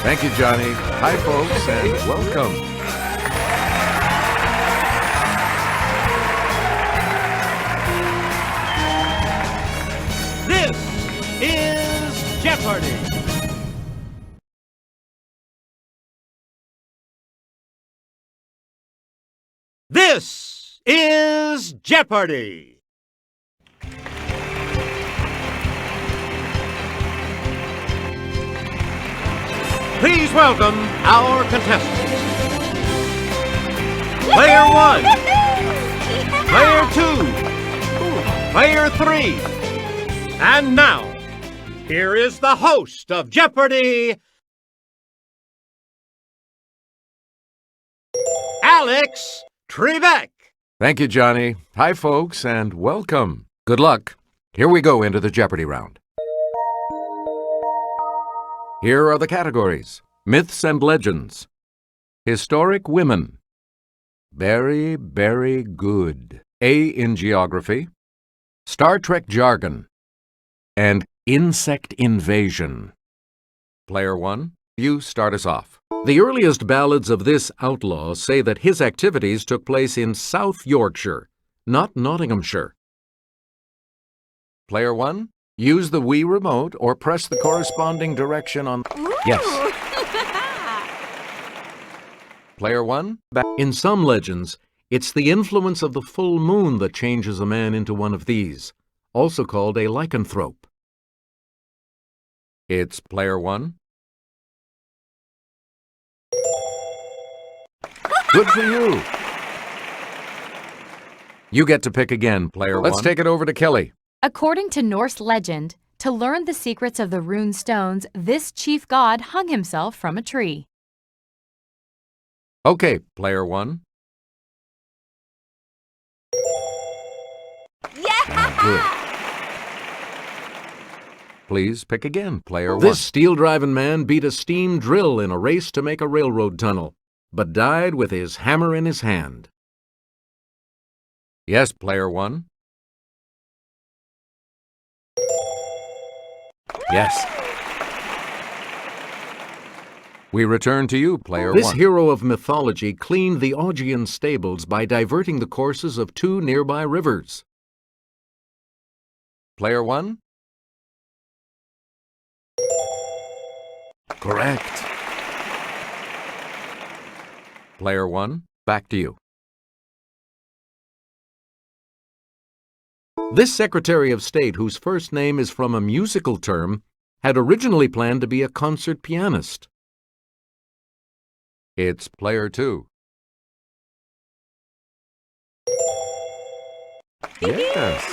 Thank you, Johnny. Hi, folks, and welcome. This is Jeopardy! This is Jeopardy! Please welcome our contestants. Player 1, Player 2, Player 3, and now, here is the host of Jeopardy, Alex Trebek. Thank you, Johnny. Hi, folks, and welcome. Good luck. Here we go into the Jeopardy round. Here are the categories: Myths and Legends, Historic Women, Very, Very Good, A in Geography, Star Trek Jargon, and Insect Invasion. Player 1, you start us off. The earliest ballads of this outlaw say that his activities took place in South Yorkshire, not Nottinghamshire. Player 1, use the Wii remote or press the corresponding direction on... Yes. Player 1, in some legends, it's the influence of the full moon that changes a man into one of these, also called a lycanthrope. It's Player 1. Good for you. You get to pick again, Player 1. Let's take it over to Kelly. According to Norse legend, to learn the secrets of the rune stones, this chief god hung himself from a tree. Okay, Player 1. Yeah! Good. Please pick again, Player 1. This steel-driving man beat a steam drill in a race to make a railroad tunnel, but died with his hammer in his hand. Yes, Player 1. Yes. We return to you, Player 1. This hero of mythology cleaned the Augean stables by diverting the courses of 2 nearby rivers. Player 1? Correct. Player 1, back to you. This Secretary of State, whose first name is from a musical term, had originally planned to be a concert pianist. It's Player 2. Yes.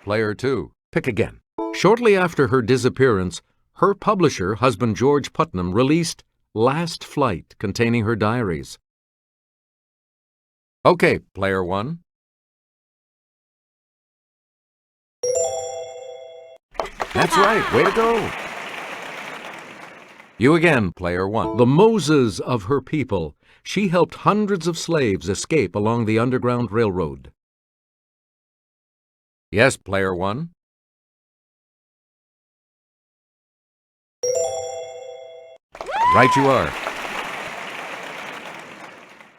Player 2, pick again. Shortly after her disappearance, her publisher, husband George Putnam, released Last Flight, containing her diaries. Okay, Player 1. That's right. Way to go. You again, Player 1. The Moses of her people. She helped hundreds of slaves escape along the Underground Railroad. Yes, Player 1. Right you are.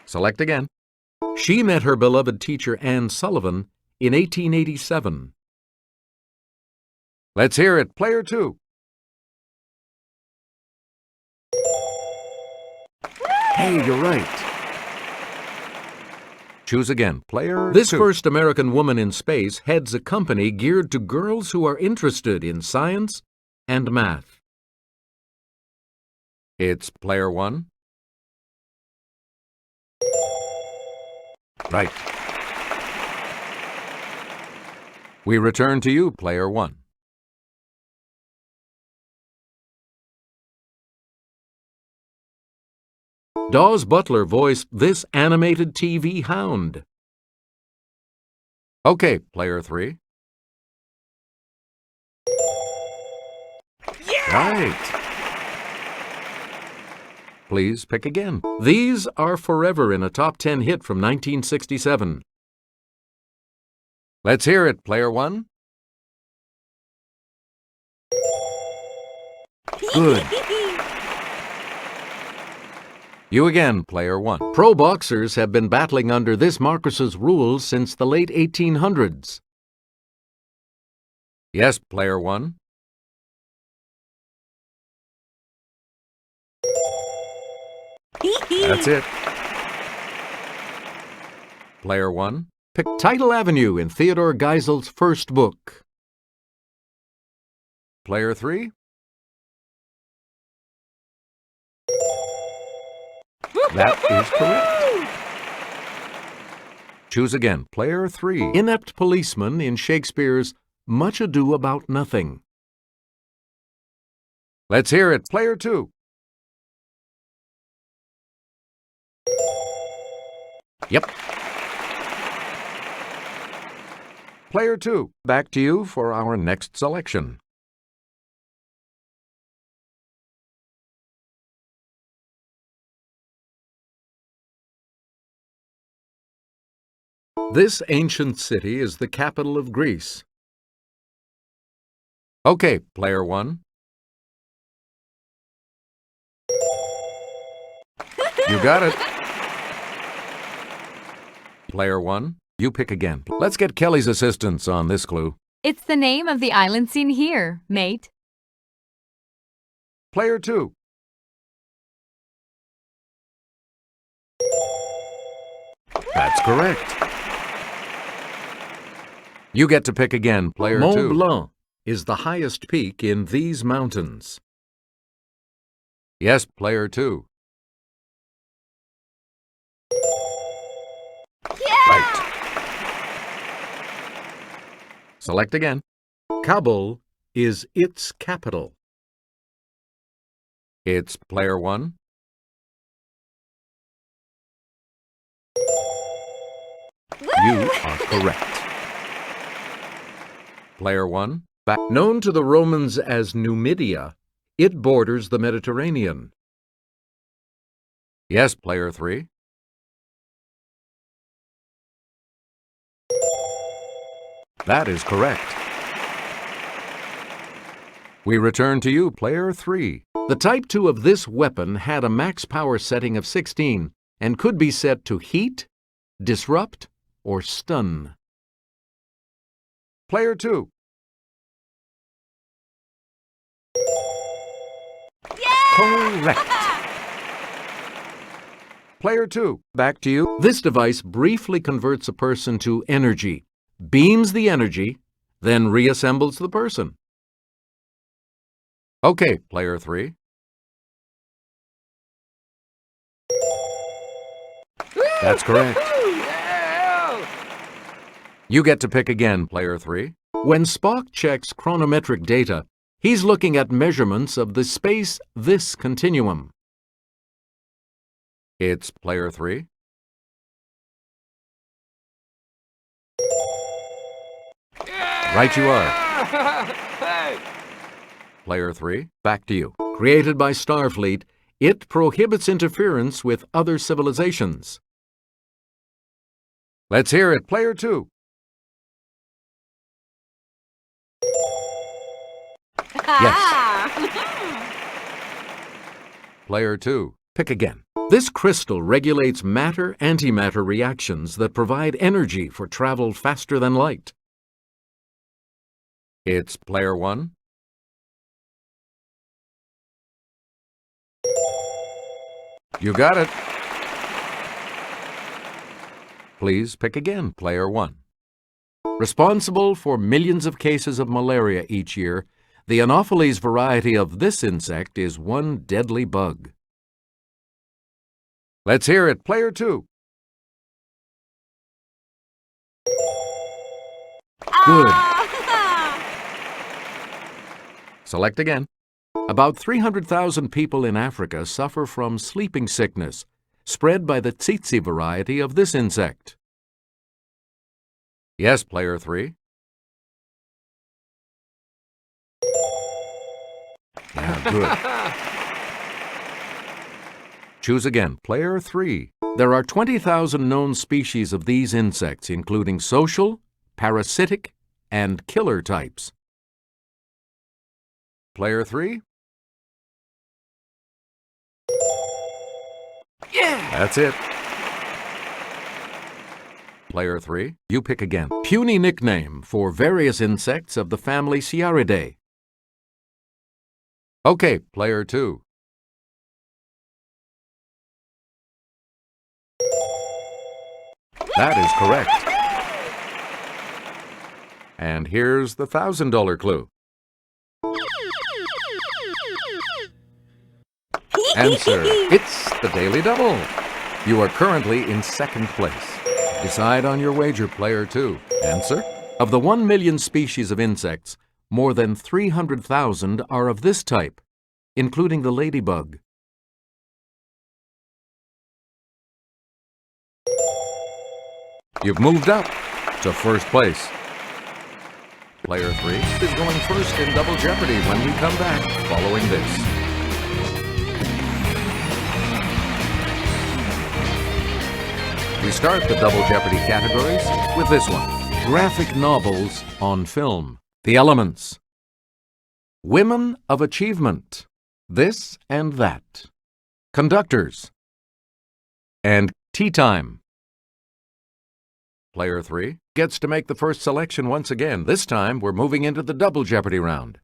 Select again. She met her beloved teacher Anne Sullivan in 1887. Let's hear it, Player 2. Hey, you're right. Choose again, Player 2. This first American woman in space heads a company geared to girls who are interested in science and math. It's Player 1. Right. We return to you, Player 1. Dawes Butler voiced this animated TV hound. Okay, Player 3. Yeah! Right. Please pick again. These are forever in a top 10 hit from 1967. Let's hear it, Player 1. Good. You again, player 1. Pro boxers have been battling under this Marcus's rules since the late 1800s. Yes, player 1. That's it. Player 1. Pick Tidal Avenue in Theodore Geisel's first book. Player 3. That is correct. Choose again. Player 3. Inept policeman in Shakespeare's Much Ado About Nothing. Let's hear it. Player 2. Yep. Player 2, back to you for our next selection. This ancient city is the capital of Greece. Okay, player 1. You got it. Player 1, you pick again. Let's get Kelly's assistance on this clue. It's the name of the island seen here, mate. Player 2. That's correct. You get to pick again, player 2. Mont Blanc is the highest peak in these mountains. Yes, player 2. Right. Select again. Kabul is its capital. It's player 1. You are correct. Player 1. Known to the Romans as Numidia, it borders the Mediterranean. Yes, player 3. That is correct. We return to you, player 3. The Type 2 of this weapon had a max power setting of 16 and could be set to heat, disrupt, or stun. Player 2. Correct. Player 2, back to you. This device briefly converts a person to energy, beams the energy, then reassembles the person. Okay, player 3. That's correct. You get to pick again, player 3. When Spock checks chronometric data, he's looking at measurements of the space-this continuum. It's player 3. Right you are. Player 3, back to you. Created by Starfleet, it prohibits interference with other civilizations. Let's hear it, player 2. Yes. Player 2, pick again. This crystal regulates matter-antimatter reactions that provide energy for travel faster than light. It's player 1. You got it. Please pick again, player 1. Responsible for millions of cases of malaria each year, the Anopheles variety of this insect is one deadly bug. Let's hear it, player 2. Good. Select again. About 300,000 people in Africa suffer from sleeping sickness, spread by the tsetse variety of this insect. Yes, player 3. Yeah, good. Choose again, player 3. There are 20,000 known species of these insects, including social, parasitic, and killer types. Player 3. That's it. Player 3, you pick again. Puny nickname for various insects of the family Sciaridae. Okay, Player 2. That is correct. And here's the $1,000 clue. Answer, it's the Daily Double. You are currently in second place. Decide on your wager, Player 2. Answer, of the 1 million species of insects, more than 300,000 are of this type, including the ladybug. You've moved up to first place. Player 3 is going first in Double Jeopardy when we come back following this. We start the Double Jeopardy categories with this one. Graphic novels on film. The elements. Women of achievement. This and that. Conductors. And tea time. Player 3 gets to make the first selection once again. This time, we're moving into the Double Jeopardy round.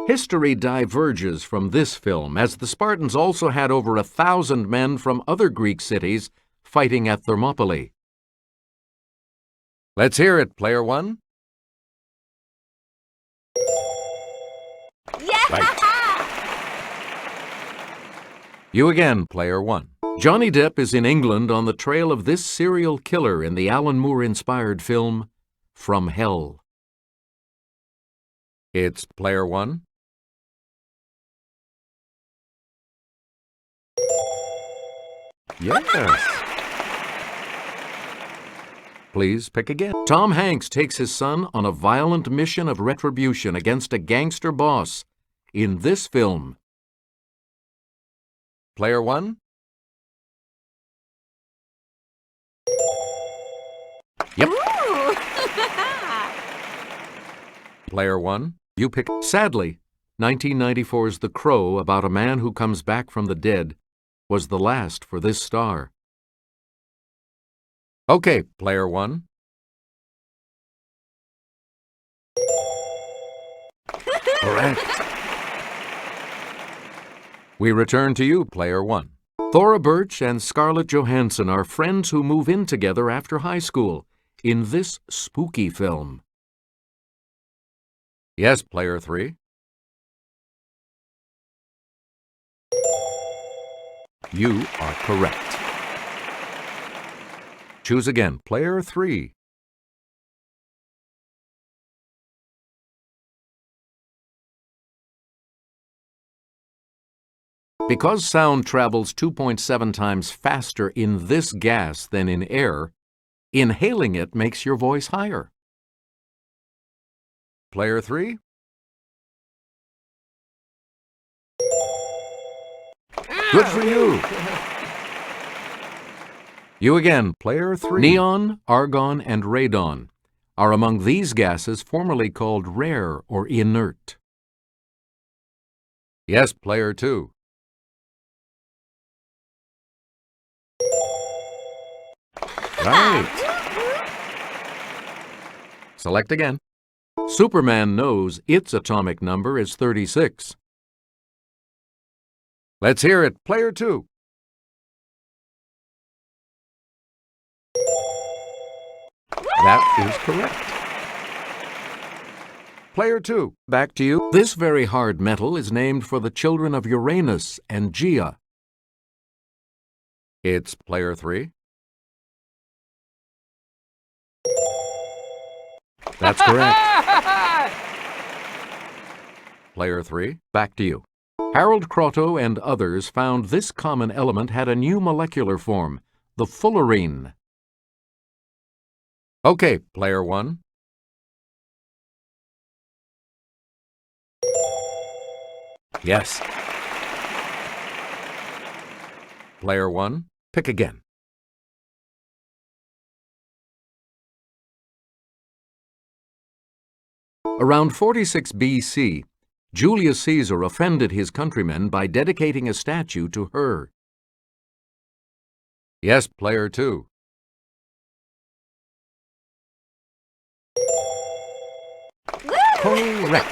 History diverges from this film, as the Spartans also had over 1,000 men from other Greek cities fighting at Thermopylae. Let's hear it, Player 1. Yeah! Right. You again, Player 1. Johnny Depp is in England on the trail of this serial killer in the Alan Moore-inspired film From Hell. It's Player 1. Yes. Please pick again. Tom Hanks takes his son on a violent mission of retribution against a gangster boss in this film. Player 1. Yep. Player 1, you pick. Sadly, 1994's The Crow, about a man who comes back from the dead, was the last for this star. Okay, Player 1. Correct. We return to you, Player 1. Thora Birch and Scarlett Johansson are friends who move in together after high school in this spooky film. Yes, Player 3. You are correct. Choose again, Player 3. Because sound travels 2.7 times faster in this gas than in air, inhaling it makes your voice higher. Player 3. Good for you. You again, Player 3. Neon, argon, and radon are among these gases formerly called rare or inert. Yes, Player 2. Right. Select again. Superman knows its atomic number is 36. Let's hear it, Player 2. That is correct. Player 2, back to you. This very hard metal is named for the children of Uranus and Gaia. It's Player 3. That's correct. Player 3, back to you. Harold Crotto and others found this common element had a new molecular form, the fullerene. Okay, Player 1. Yes. Player 1, pick again. Around 46 BC, Julius Caesar offended his countrymen by dedicating a statue to her. Yes, player 2. Correct.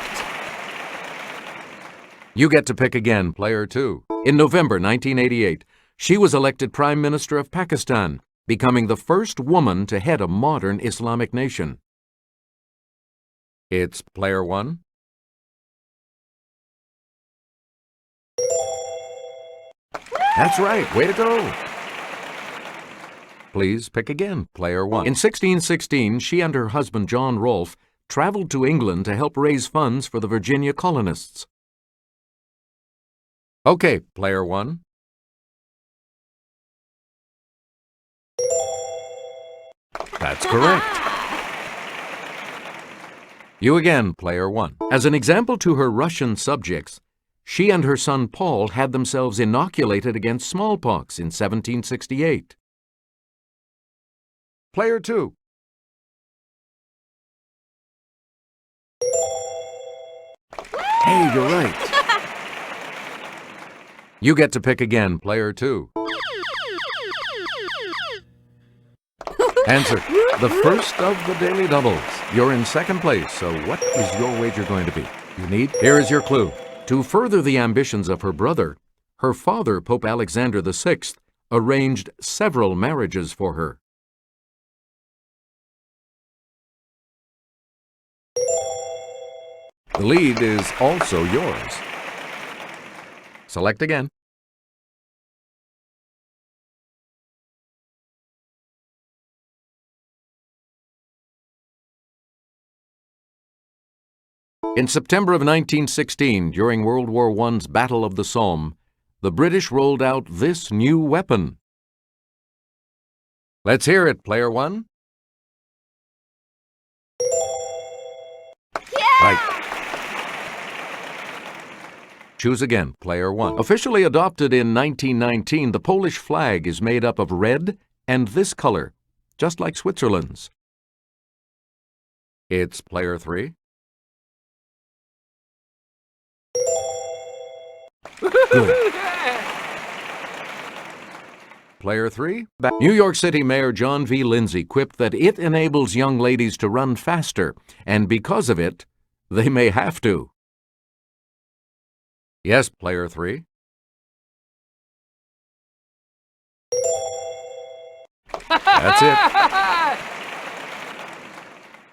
You get to pick again, player 2. In November 1988, she was elected Prime Minister of Pakistan, becoming the first woman to head a modern Islamic nation. It's player 1. That's right. Way to go. Please pick again, player 1. In 1616, she and her husband John Rolfe traveled to England to help raise funds for the Virginia colonists. Okay, player 1. That's correct. You again, player 1. As an example to her Russian subjects, she and her son Paul had themselves inoculated against smallpox in 1768. Player 2. Hey, you're right. You get to pick again, player 2. Answer, the first of the daily doubles. You're in second place, so what is your wager going to be? Here is your clue. To further the ambitions of her brother, her father, Pope Alexander VI, arranged several marriages for her. The lead is also yours. Select again. In September of 1916, during World War I's Battle of the Somme, the British rolled out this new weapon. Let's hear it, player 1. Yeah! Right. Choose again, player 1. Officially adopted in 1919, the Polish flag is made up of red and this color, just like Switzerland's. It's player 3. Good. Player 3. New York City Mayor John V. Lindsay quipped that it enables young ladies to run faster, and because of it, they may have to. Yes, player 3. That's it.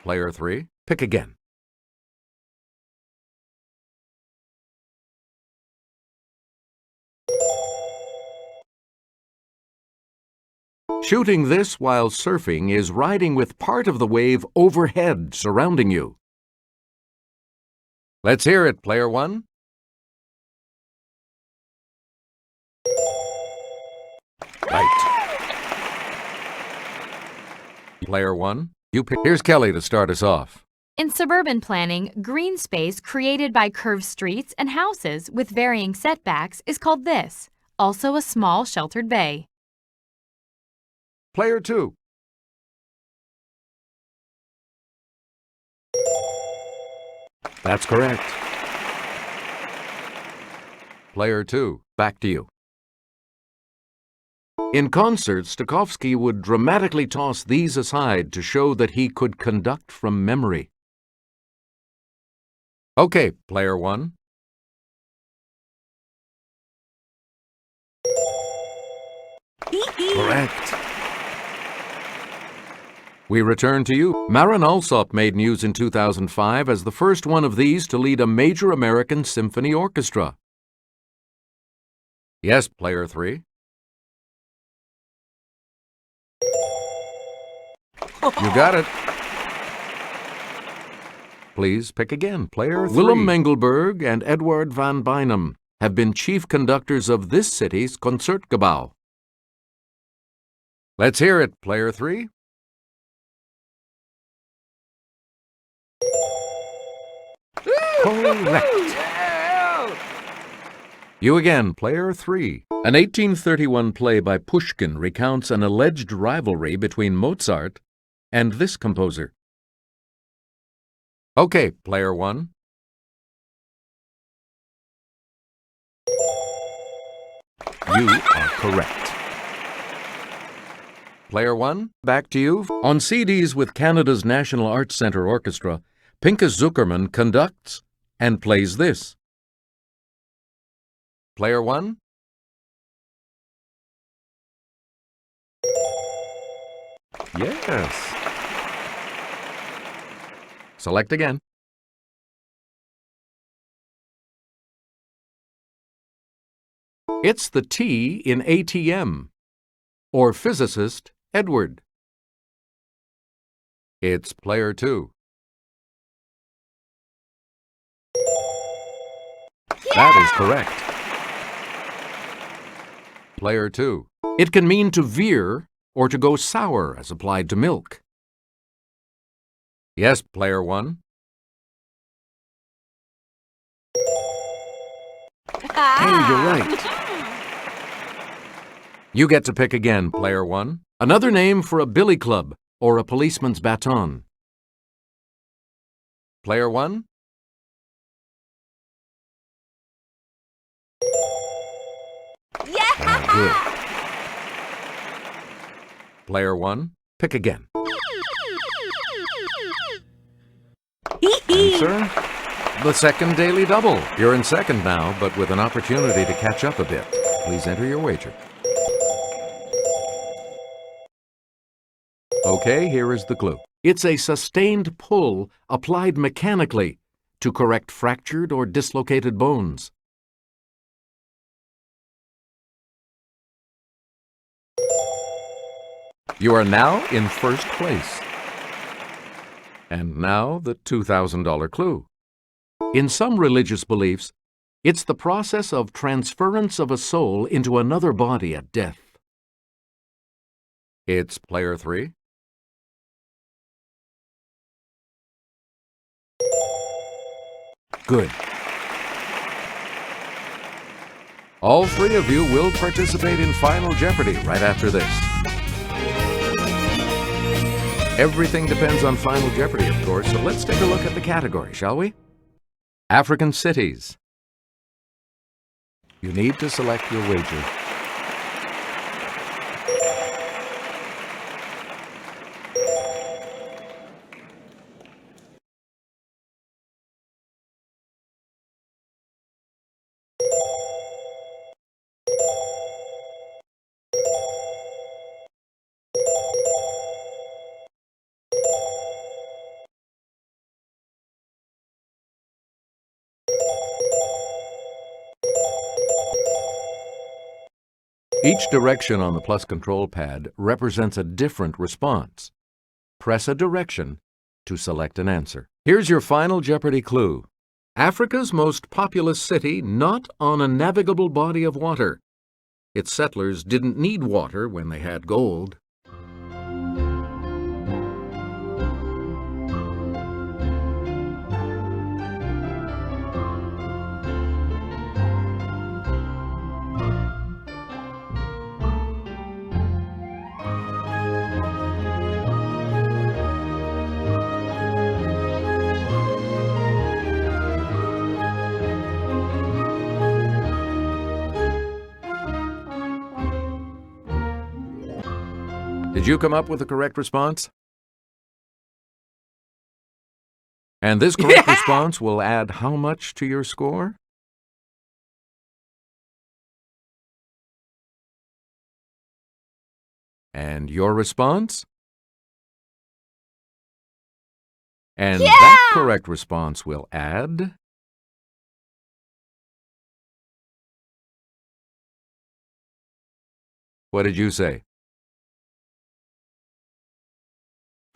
Player 3. Pick again. Shooting this while surfing is riding with part of the wave overhead surrounding you. Let's hear it, player 1. Right. Player 1, you pick. Here's Kelly to start us off. In suburban planning, green space created by curved streets and houses with varying setbacks is called this, also a small sheltered bay. Player 2. That's correct. Player 2, back to you. In concerts, Stokowski would dramatically toss these aside to show that he could conduct from memory. Okay, player 1. Correct. We return to you. Marin Alsop made news in 2005 as the first one of these to lead a major American symphony orchestra. Yes, player 3. You got it. Please pick again, player 3. Willem Mengelberg and Edward van Beinum have been chief conductors of this city's Concertgebouw. Let's hear it, player 3. Correct. You again, player 3. An 1831 play by Pushkin recounts an alleged rivalry between Mozart and this composer. Okay, player 1. You are correct. Player 1, back to you. On CDs with Canada's National Arts Centre Orchestra, Pinchas Zuckerman conducts and plays this. Player 1. Yes. Select again. It's the T in ATM, or physicist Edward. It's player 2. That is correct. Player 2. It can mean to veer or to go sour as applied to milk. Yes, player 1. Hey, you're right. You get to pick again, player 1. Another name for a billy club or a policeman's baton. Player 1. Yeah! Good. Player 1, pick again. Answer? The second daily double. You're in second now, but with an opportunity to catch up a bit. Please enter your wager. Okay, here is the clue. It's a sustained pull applied mechanically to correct fractured or dislocated bones. You are now in first place. And now the $2,000 clue. In some religious beliefs, it's the process of transference of a soul into another body at death. It's player 3. Good. All 3 of you will participate in Final Jeopardy right after this. Everything depends on Final Jeopardy, of course, so let's take a look at the category, shall we? African cities. You need to select your wager. Each direction on the plus control pad represents a different response. Press a direction to select an answer. Here's your Final Jeopardy clue. Africa's most populous city not on a navigable body of water. Its settlers didn't need water when they had gold. Did you come up with the correct response? And this correct response will add how much to your score? And your response? And that correct response will add... What did you say?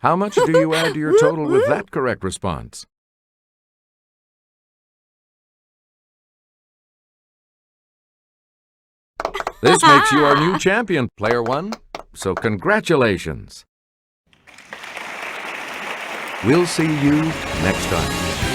How much do you add to your total with that correct response? This makes you our new champion, player 1. So congratulations. We'll see you next time.